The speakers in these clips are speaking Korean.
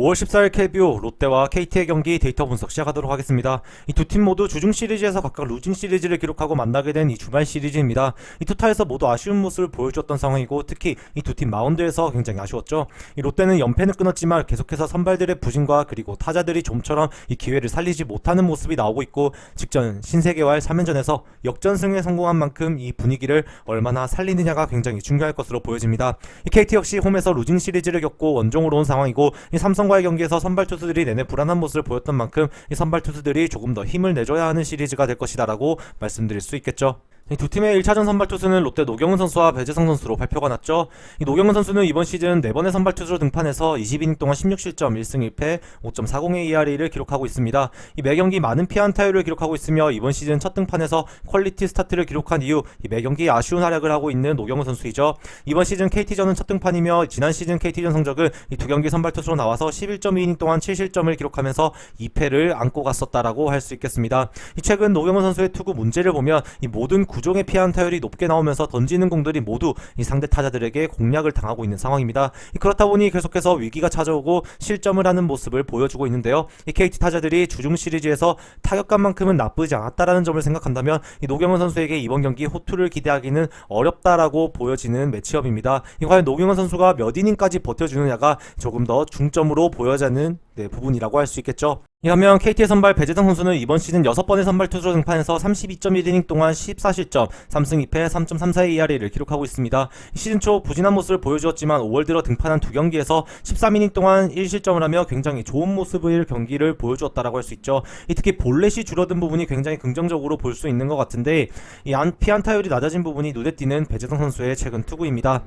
5월 14일 KBO 롯데와 KT의 경기 데이터 분석 시작하도록 하겠습니다. 이 두 팀 모두 주중 시리즈에서 각각 루징 시리즈를 기록하고 만나게 된 이 주말 시리즈입니다. 이 투타에서 모두 아쉬운 모습을 보여주었던 상황이고 특히 이 두 팀 마운드에서 굉장히 아쉬웠죠. 이 롯데는 연패는 끊었지만 계속해서 선발들의 부진과 그리고 타자들이 좀처럼 이 기회를 살리지 못하는 모습이 나오고 있고 직전 신세계와의 3연전에서 역전승에 성공한 만큼 이 분위기를 얼마나 살리느냐가 굉장히 중요할 것으로 보여집니다. 이 KT 역시 홈에서 루징 시리즈를 겪고 원정으로 온 상황이고 이 삼성과의 경기에서 선발 투수들이 내내 불안한 모습을 보였던 만큼 이 선발 투수들이 조금 더 힘을 내줘야 하는 시리즈가 될 것이다 라고 말씀드릴 수 있겠죠. 이 두 팀의 1차전 선발 투수는 롯데 노경은 선수와 배재성 선수로 발표가 났죠. 이 노경은 선수는 이번 시즌 4번의 선발 투수로 등판해서 20이닝 동안 16실점 1승 1패 5.40의 ERA를 기록하고 있습니다. 이 매경기 많은 피안타율을 기록하고 있으며 이번 시즌 첫 등판에서 퀄리티 스타트를 기록한 이후 이 매경기 아쉬운 활약을 하고 있는 노경은 선수이죠. 이번 시즌 KT전은 첫 등판이며 지난 시즌 KT전 성적은 이 두 경기 선발 투수로 나와서 11.2이닝 동안 7실점을 기록하면서 2패를 안고 갔었다라고 할 수 있겠습니다. 이 최근 노경은 선수의 투구 문제를 보면 이 모든 구종의 피안타율이 높게 나오면서 던지는 공들이 모두 이 상대 타자들에게 공략을 당하고 있는 상황입니다. 그렇다 보니 계속해서 위기가 찾아오고 실점을 하는 모습을 보여주고 있는데요. 이 KT 타자들이 주중 시리즈에서 타격감만큼은 나쁘지 않았다라는 점을 생각한다면 이 노경은 선수에게 이번 경기 호투를 기대하기는 어렵다라고 보여지는 매치업입니다. 과연 노경은 선수가 몇 이닝까지 버텨주느냐가 조금 더 중점으로 보여지는 부분이라고 할 수 있겠죠. 이하면 KT의 선발 배재성 선수는 이번 시즌 6번의 선발 투수로 등판해서 32.1이닝 동안 14실점 3승 2패 3.34의 ERA를 기록하고 있습니다. 시즌 초 부진한 모습을 보여주었지만 5월 들어 등판한 두 경기에서 13이닝 동안 1실점을 하며 굉장히 좋은 모습의 경기를 보여주었다라고 할 수 있죠. 특히 볼넷이 줄어든 부분이 굉장히 긍정적으로 볼 수 있는 것 같은데 이 피안타율이 낮아진 부분이 눈에 띄는 배재성 선수의 최근 투구입니다.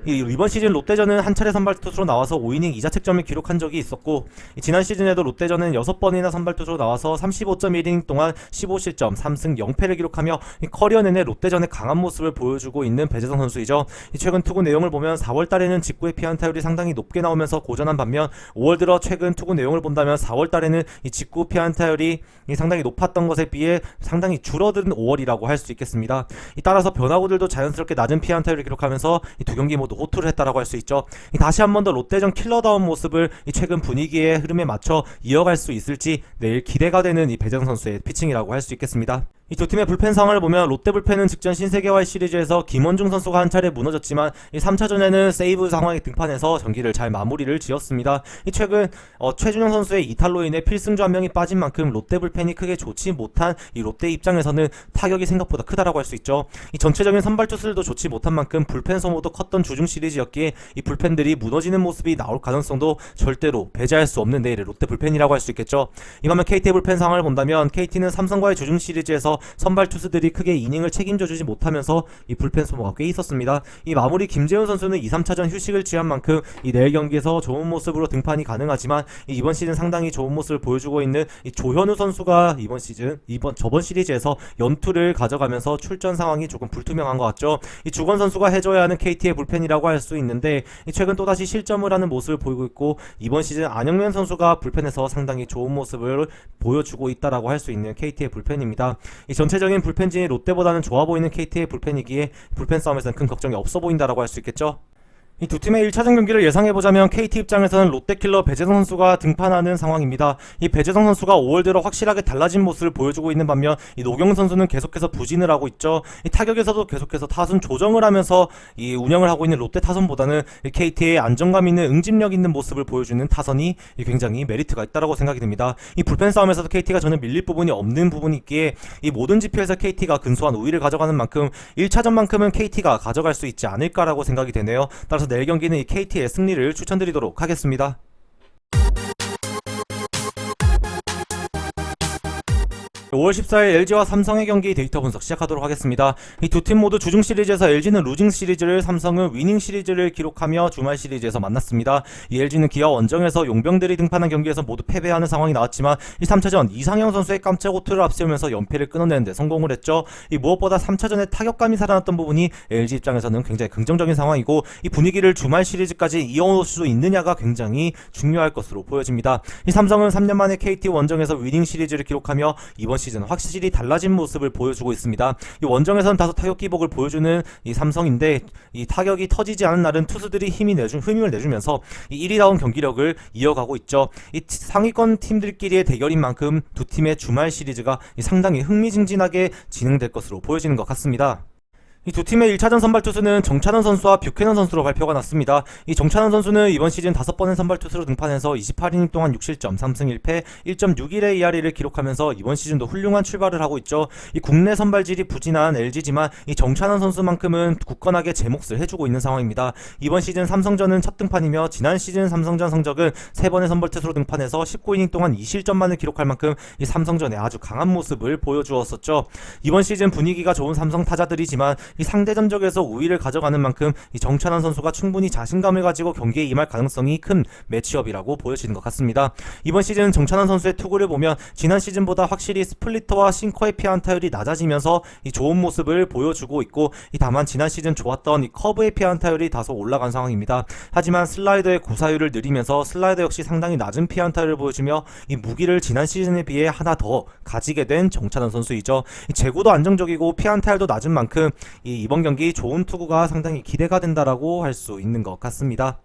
이번 시즌 롯데전은 한 차례 선발 투수로 나와서 5이닝 2자책점을 기록한 적이 있었고 지난 시즌에도 롯데전은 6번이나 선발 투수로 나와서 35.1이닝 동안 15실점 3승 0패를 기록하며 커리어 내내 롯데전의 강한 모습을 보여주고 있는 배재성 선수이죠. 최근 투구 내용을 보면 4월달에는 직구의 피안타율이 상당히 높게 나오면서 고전한 반면 5월 들어 최근 투구 내용을 본다면 4월달에는 이 직구 피안타율이 상당히 높았던 것에 비해 상당히 줄어든 5월이라고 할 수 있겠습니다. 따라서 변화구들도 자연스럽게 낮은 피안타율을 기록하면서 이 두 경기 모두 호투를 했다라고 할 수 있죠. 다시 한 번 더 롯데전 킬러다운 모습을 최근 분위기의 흐름에 맞춰 이어갈 수 있을지 내일 기대가 되는 이 배재성 선수의 피칭이라고 할 수 있겠습니다. 이 두 팀의 불펜 상황을 보면 롯데 불펜은 직전 신세계와의 시리즈에서 김원중 선수가 한 차례 무너졌지만 이 3차전에는 세이브 상황에 등판해서 경기를 잘 마무리를 지었습니다. 최근 최준영 선수의 이탈로 인해 필승주 한 명이 빠진 만큼 롯데 불펜이 크게 좋지 못한 이 롯데 입장에서는 타격이 생각보다 크다라고 할 수 있죠. 전체적인 선발 투수들도 좋지 못한 만큼 불펜 소모도 컸던 주중 시리즈였기에 이 불펜들이 무너지는 모습이 나올 가능성도 절대로 배제할 수 없는 내일의 롯데 불펜이라고 할 수 있겠죠. 이반면 KT의 불펜 상황을 본다면 KT는 삼성과의 주중 시리즈에서 선발 투수들이 크게 이닝을 책임져주지 못하면서 이 불펜 소모가 꽤 있었습니다. 이 마무리 김재훈 선수는 2, 3차전 휴식을 취한 만큼 이 내일 경기에서 좋은 모습으로 등판이 가능하지만 이번 시즌 상당히 좋은 모습을 보여주고 있는 이 조현우 선수가 저번 시리즈에서 연투를 가져가면서 출전 상황이 조금 불투명한 것 같죠. 이 주건 선수가 해줘야 하는 KT의 불펜이라고 할 수 있는데 최근 또다시 실점을 하는 모습을 보이고 있고 이번 시즌 안영면 선수가 불펜에서 상당히 좋은 모습을 보여주고 있다라고 할 수 있는 KT의 불펜입니다. 전체적인 불펜진이 롯데보다는 좋아 보이는 KT의 불펜이기에 불펜 싸움에서는 큰 걱정이 없어 보인다라고 할 수 있겠죠. 이 두 팀의 1차전 경기를 예상해보자면 KT 입장에서는 롯데킬러 배재성 선수가 등판하는 상황입니다. 이 배재성 선수가 5월 들어 확실하게 달라진 모습을 보여주고 있는 반면 이 노경은 선수는 계속해서 부진을 하고 있죠. 이 타격에서도 계속해서 타순 조정을 하면서 이 운영을 하고 있는 롯데 타선보다는 이 KT의 안정감 있는 응집력 있는 모습을 보여주는 타선이 굉장히 메리트가 있다고 생각이 됩니다. 이 불펜 싸움에서도 KT가 저는 밀릴 부분이 없는 부분이 있기에 이 모든 지표에서 KT가 근소한 우위를 가져가는 만큼 1차전만큼은 KT가 가져갈 수 있지 않을까라고 생각이 되네요. 따라서 내일 경기는 이 KT의 승리를 추천드리도록 하겠습니다. 5월 14일 LG와 삼성의 경기 데이터 분석 시작하도록 하겠습니다. 이 두 팀 모두 주중 시리즈에서 LG는 루징 시리즈를, 삼성은 위닝 시리즈를 기록하며 주말 시리즈에서 만났습니다. 이 LG는 기아 원정에서 용병들이 등판한 경기에서 모두 패배하는 상황이 나왔지만 이 3차전 이상형 선수의 깜짝 호투를 앞세우면서 연패를 끊어내는데 성공을 했죠. 이 무엇보다 3차전에 타격감이 살아났던 부분이 LG 입장에서는 굉장히 긍정적인 상황이고 이 분위기를 주말 시리즈까지 이어올 수 있느냐가 굉장히 중요할 것으로 보여집니다. 이 삼성은 3년 만에 KT 원정에서 위닝 시리즈를 기록하며 이번 시즌 확실히 달라진 모습을 보여주고 있습니다. 이 원정에서는 다소 타격 기복을 보여주는 이 삼성인데 이 타격이 터지지 않은 날은 투수들이 힘을 내주면서 이 1위다운 경기력을 이어가고 있죠. 이 상위권 팀들끼리의 대결인 만큼 두 팀의 주말 시리즈가 상당히 흥미진진하게 진행될 것으로 보여지는 것 같습니다. 이 두 팀의 1차전 선발 투수는 정찬원 선수와 뷰캐넌 선수로 발표가 났습니다. 이 정찬원 선수는 이번 시즌 5번의 선발 투수로 등판해서 28이닝 동안 6실점, 3승 1패, 1.61의 ERA를 기록하면서 이번 시즌도 훌륭한 출발을 하고 있죠. 이 국내 선발질이 부진한 LG지만 이 정찬원 선수만큼은 굳건하게 제 몫을 해주고 있는 상황입니다. 이번 시즌 삼성전은 첫 등판이며 지난 시즌 삼성전 성적은 3번의 선발 투수로 등판해서 19이닝 동안 2실점만을 기록할 만큼 이 삼성전에 아주 강한 모습을 보여주었었죠. 이번 시즌 분위기가 좋은 삼성 타자들이지만 이 상대 전적에서 우위를 가져가는 만큼 이 정찬원 선수가 충분히 자신감을 가지고 경기에 임할 가능성이 큰 매치업이라고 보여지는 것 같습니다. 이번 시즌 정찬원 선수의 투구를 보면 지난 시즌보다 확실히 스플리터와 싱커의 피안타율이 낮아지면서 이 좋은 모습을 보여주고 있고 다만 지난 시즌 좋았던 이 커브의 피안타율이 다소 올라간 상황입니다. 하지만 슬라이더의 구사율을 느리면서 슬라이더 역시 상당히 낮은 피안타율을 보여주며 이 무기를 지난 시즌에 비해 하나 더 가지게 된 정찬원 선수이죠. 이 제구도 안정적이고 피안타율도 낮은 만큼 이번 경기 좋은 투구가 상당히 기대가 된다라고 할 수 있는 것 같습니다.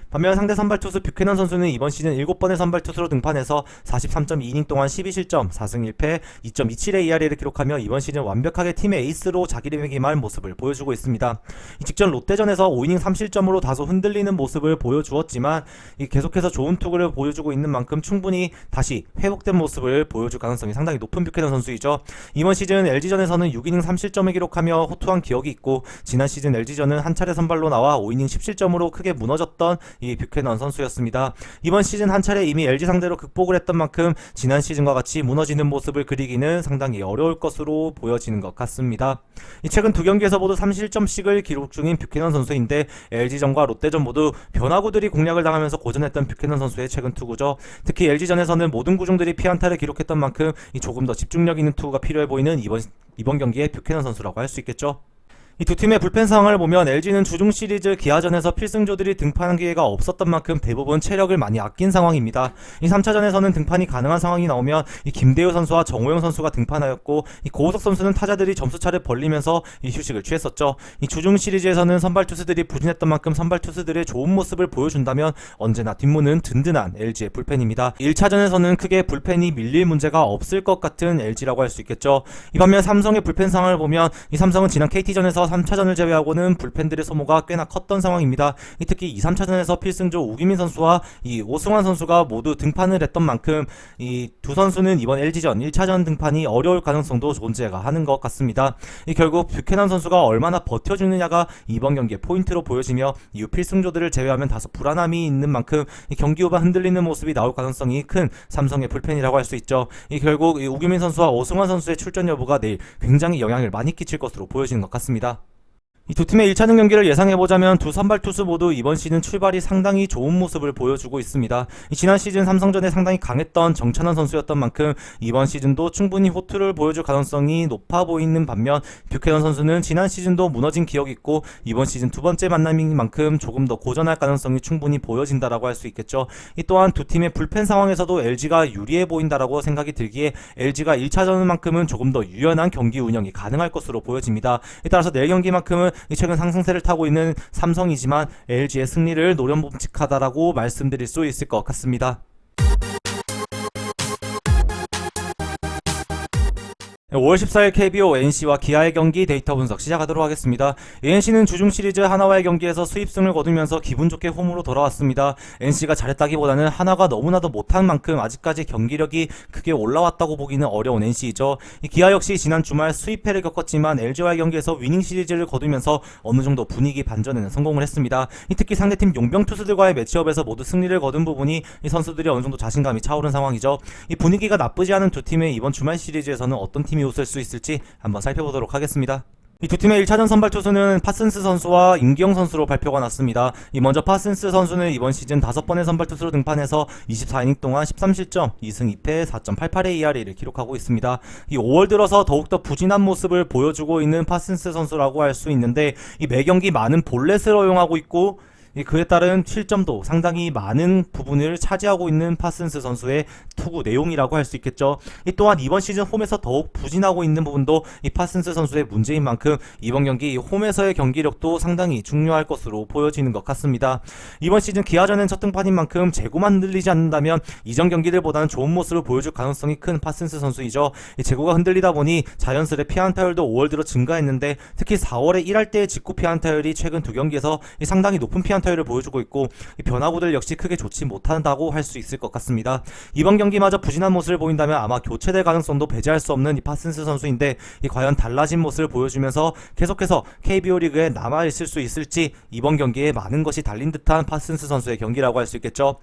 반면 상대 선발 투수 뷰캐넌 선수는 이번 시즌 7번의 선발 투수로 등판해서 43.2이닝 동안 12실점, 4승 1패, 2.27의 ERA를 기록하며 이번 시즌 완벽하게 팀의 에이스로 자기리매김할 모습을 보여주고 있습니다. 직전 롯데전에서 5이닝 3실점으로 다소 흔들리는 모습을 보여주었지만 계속해서 좋은 투구를 보여주고 있는 만큼 충분히 다시 회복된 모습을 보여줄 가능성이 상당히 높은 뷰캐넌 선수이죠. 이번 시즌 LG전에서는 6이닝 3실점을 기록하며 호투한 기억이 있고 지난 시즌 LG전은 한 차례 선발로 나와 5이닝 10실점으로 크게 무너졌던 이 뷰캐넌 선수였습니다. 이번 시즌 한 차례 이미 LG 상대로 극복을 했던 만큼 지난 시즌과 같이 무너지는 모습을 그리기는 상당히 어려울 것으로 보여지는 것 같습니다. 최근 두 경기에서 모두 3실점씩을 기록 중인 뷰캐넌 선수인데 LG전과 롯데전 모두 변화구들이 공략을 당하면서 고전했던 뷰캐넌 선수의 최근 투구죠. 특히 LG전에서는 모든 구종들이 피안타를 기록했던 만큼 조금 더 집중력 있는 투구가 필요해 보이는 이번 경기의 뷰캐넌 선수라고 할 수 있겠죠. 이 두 팀의 불펜 상황을 보면 LG는 주중 시리즈 기아전에서 필승조들이 등판한 기회가 없었던 만큼 대부분 체력을 많이 아낀 상황입니다. 이 3차전에서는 등판이 가능한 상황이 나오면 이 김대우 선수와 정우영 선수가 등판하였고 이 고우석 선수는 타자들이 점수차를 벌리면서 이 휴식을 취했었죠. 이 주중 시리즈에서는 선발 투수들이 부진했던 만큼 선발 투수들의 좋은 모습을 보여준다면 언제나 뒷문은 든든한 LG의 불펜입니다. 1차전에서는 크게 불펜이 밀릴 문제가 없을 것 같은 LG라고 할 수 있겠죠. 이 반면 삼성의 불펜 상황을 보면 이 삼성은 지난 KT전에서 3차전을 제외하고는 불펜들의 소모가 꽤나 컸던 상황입니다. 특히 2, 3차전에서 필승조 우기민 선수와 이 오승환 선수가 모두 등판을 했던 만큼 이 두 선수는 이번 LG전 1차전 등판이 어려울 가능성도 존재가 하는 것 같습니다. 결국 뷰캐넌 선수가 얼마나 버텨주느냐가 이번 경기의 포인트로 보여지며 이후 필승조들을 제외하면 다소 불안함이 있는 만큼 경기 후반 흔들리는 모습이 나올 가능성이 큰 삼성의 불펜이라고 할 수 있죠. 결국 우기민 선수와 오승환 선수의 출전 여부가 내일 굉장히 영향을 많이 끼칠 것으로 보여지는 것 같습니다. 이 두 팀의 1차전 경기를 예상해보자면 두 선발 투수 모두 이번 시즌 출발이 상당히 좋은 모습을 보여주고 있습니다. 지난 시즌 삼성전에 상당히 강했던 정찬원 선수였던 만큼 이번 시즌도 충분히 호투를 보여줄 가능성이 높아 보이는 반면 뷰캐넌 선수는 지난 시즌도 무너진 기억이 있고 이번 시즌 두 번째 만남인 만큼 조금 더 고전할 가능성이 충분히 보여진다라고 할 수 있겠죠. 또한 두 팀의 불펜 상황에서도 LG가 유리해 보인다라고 생각이 들기에 LG가 1차전만큼은 조금 더 유연한 경기 운영이 가능할 것으로 보여집니다. 따라서 내일 경기만큼은 최근 상승세를 타고 있는 삼성이지만 LG의 승리를 노련봄직하다라고 말씀드릴 수 있을 것 같습니다. 5월 14일 KBO NC와 기아의 경기 데이터 분석 시작하도록 하겠습니다. NC는 주중 시리즈 하나와의 경기에서 수입승을 거두면서 기분 좋게 홈으로 돌아왔습니다. NC가 잘했다기보다는 하나가 너무나도 못한 만큼 아직까지 경기력이 크게 올라왔다고 보기는 어려운 NC이죠. 기아 역시 지난 주말 수입패를 겪었지만 LG와의 경기에서 위닝 시리즈를 거두면서 어느 정도 분위기 반전에는 성공을 했습니다. 특히 상대팀 용병 투수들과의 매치업에서 모두 승리를 거둔 부분이 이 선수들이 어느 정도 자신감이 차오른 상황이죠. 이 분위기가 나쁘지 않은 두 팀의 이번 주말 시리즈에서는 어떤 팀이 웃을 수 있을지 한번 살펴보도록 하겠습니다. 이 두 팀의 1차전 선발 투수는 파슨스 선수와 임기영 선수로 발표가 났습니다. 먼저 파슨스 선수는 이번 시즌 5번의 선발 투수로 등판해서 24이닝 동안 13실점, 2승 2패, 4.88의 ERA를 기록하고 있습니다. 5월 들어서 더욱더 부진한 모습을 보여주고 있는 파슨스 선수라고 할 수 있는데 매 경기 많은 볼넷을 허용하고 있고 그에 따른 실점도 상당히 많은 부분을 차지하고 있는 파슨스 선수의 투구 내용이라고 할 수 있겠죠. 또한 이번 시즌 홈에서 더욱 부진하고 있는 부분도 이 파슨스 선수의 문제인 만큼 이번 경기 홈에서의 경기력도 상당히 중요할 것으로 보여지는 것 같습니다. 이번 시즌 기아전은 첫 등판인 만큼 재고만 흔들리지 않는다면 이전 경기들보다는 좋은 모습을 보여줄 가능성이 큰 파슨스 선수이죠. 재고가 흔들리다 보니 자연스레 피안타율도 5월 들어 증가했는데 특히 4월에 1할 때의 직구 피안타율이 최근 두 경기에서 상당히 높은 피안타율을 보여주고 있고 변화구들 역시 크게 좋지 못한다고 할 수 있을 것 같습니다. 이번 경기마저 부진한 모습을 보인다면 아마 교체될 가능성도 배제할 수 없는 이 파슨스 선수인데 과연 달라진 모습을 보여주면서 계속해서 KBO 리그에 남아있을 수 있을지 이번 경기에 많은 것이 달린 듯한 파슨스 선수의 경기라고 할 수 있겠죠.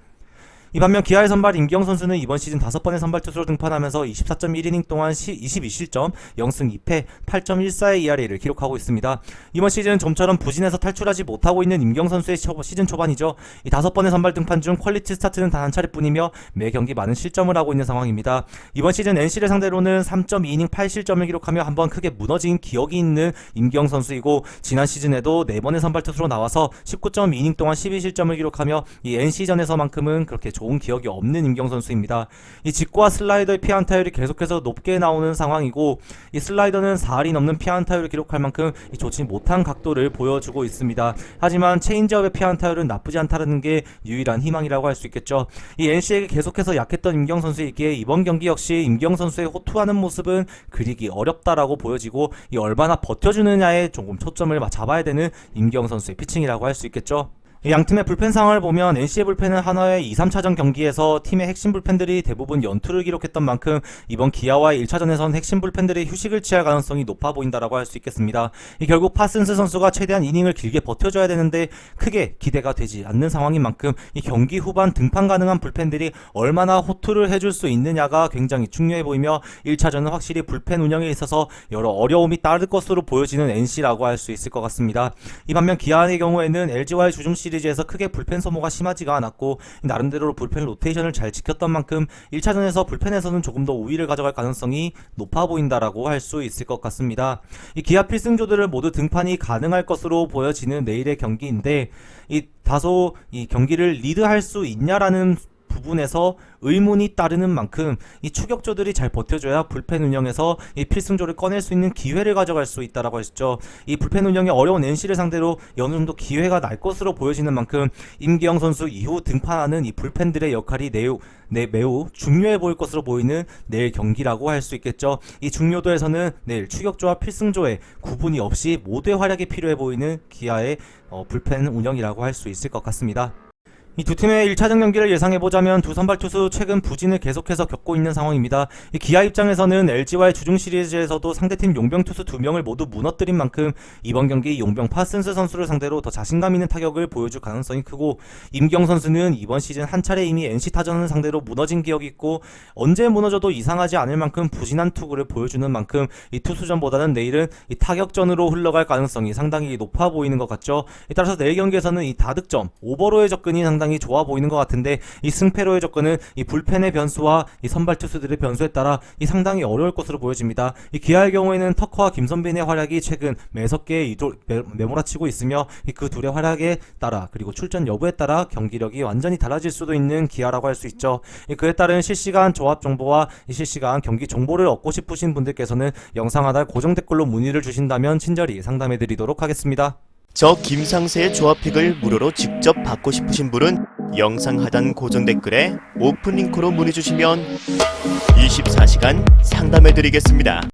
반면 기아의 선발 임기영 선수는 이번 시즌 5번의 선발 투수로 등판하면서 24.1이닝 동안 22실점, 0승 2패, 8.14의 ERA를 기록하고 있습니다. 이번 시즌 좀처럼 부진해서 탈출하지 못하고 있는 임기영 선수의 시즌 초반이죠. 5번의 선발 등판 중 퀄리티 스타트는 단 한 차례뿐이며 매 경기 많은 실점을 하고 있는 상황입니다. 이번 시즌 NC를 상대로는 3.2이닝 8실점을 기록하며 한번 크게 무너진 기억이 있는 임기영 선수이고 지난 시즌에도 4번의 선발 투수로 나와서 19.2이닝 동안 12실점을 기록하며 이 NC전에서만큼은 그렇게 좋은 기억이 없는 임경 선수입니다. 이 직구와 슬라이더의 피안타율이 계속해서 높게 나오는 상황이고 이 슬라이더는 4할이 넘는 피안타율을 기록할 만큼 좋지 못한 각도를 보여주고 있습니다. 하지만 체인지업의 피안타율은 나쁘지 않다는 게 유일한 희망이라고 할 수 있겠죠. 이 NC에게 계속해서 약했던 임경 선수이기에 이번 경기 역시 임경 선수의 호투하는 모습은 그리기 어렵다라고 보여지고 얼마나 버텨주느냐에 조금 초점을 잡아야 되는 임경 선수의 피칭이라고 할 수 있겠죠. 양팀의 불펜 상황을 보면 NC의 불펜은 한화의 2, 3차전 경기에서 팀의 핵심 불펜들이 대부분 연투를 기록했던 만큼 이번 기아와의 1차전에선 핵심 불펜들이 휴식을 취할 가능성이 높아 보인다라고 할 수 있겠습니다. 결국 파슨스 선수가 최대한 이닝을 길게 버텨줘야 되는데 크게 기대가 되지 않는 상황인 만큼 이 경기 후반 등판 가능한 불펜들이 얼마나 호투를 해줄 수 있느냐가 굉장히 중요해 보이며 1차전은 확실히 불펜 운영에 있어서 여러 어려움이 따를 것으로 보여지는 NC라고 할 수 있을 것 같습니다. 반면 기아의 경우에는 LG와의 주중 시리즈에서 크게 불펜 소모가 심하지가 않았고 나름대로 불펜 로테이션을 잘 지켰던 만큼 1차전에서 불펜에서는 조금 더 우위를 가져갈 가능성이 높아 보인다라고 할 수 있을 것 같습니다. 이 기아 필승조들을 모두 등판이 가능할 것으로 보여지는 내일의 경기인데 다소 이 경기를 리드할 수 있냐라는 부분에서 의문이 따르는 만큼 이 추격조들이 잘 버텨줘야 불펜 운영에서 이 필승조를 꺼낼 수 있는 기회를 가져갈 수 있다라고 했죠. 이 불펜 운영이 어려운 NC를 상대로 어느 정도 기회가 날 것으로 보여지는 만큼 임기영 선수 이후 등판하는 이 불펜들의 역할이 매우 중요해 보일 것으로 보이는 내일 경기라고 할 수 있겠죠. 이 중요도에서는 내일 추격조와 필승조의 구분이 없이 모두의 활약이 필요해 보이는 기아의 불펜 운영이라고 할 수 있을 것 같습니다. 이 두 팀의 1차전 경기를 예상해보자면 두 선발 투수 최근 부진을 계속해서 겪고 있는 상황입니다. 이 기아 입장에서는 LG와의 주중 시리즈에서도 상대팀 용병 투수 2명을 모두 무너뜨린 만큼 이번 경기 용병 파슨스 선수를 상대로 더 자신감 있는 타격을 보여줄 가능성이 크고 임경 선수는 이번 시즌 한 차례 이미 NC 타전을 상대로 무너진 기억이 있고 언제 무너져도 이상하지 않을 만큼 부진한 투구를 보여주는 만큼 이 투수전보다는 내일은 이 타격전으로 흘러갈 가능성이 상당히 높아 보이는 것 같죠. 따라서 내일 경기에서는 이 다득점, 오버로의 접근이 상당히 좋아 보이는 것 같은데 이 승패로의 접근은 이 불펜의 변수와 이 선발 투수들의 변수에 따라 이 상당히 어려울 것으로 보여집니다. 이 기아의 경우에는 터커와 김선빈의 활약이 최근 매섭게 매몰아치고 있으며 그 둘의 활약에 따라 그리고 출전 여부에 따라 경기력이 완전히 달라질 수도 있는 기아라고 할 수 있죠. 그에 따른 실시간 조합 정보와 이 실시간 경기 정보를 얻고 싶으신 분들께서는 영상 하단 고정 댓글로 문의를 주신다면 친절히 상담해 드리도록 하겠습니다. 저 김상세의 조합픽을 무료로 직접 받고 싶으신 분은 영상 하단 고정 댓글에 오픈 링크로 문의 주시면 24시간 상담해 드리겠습니다.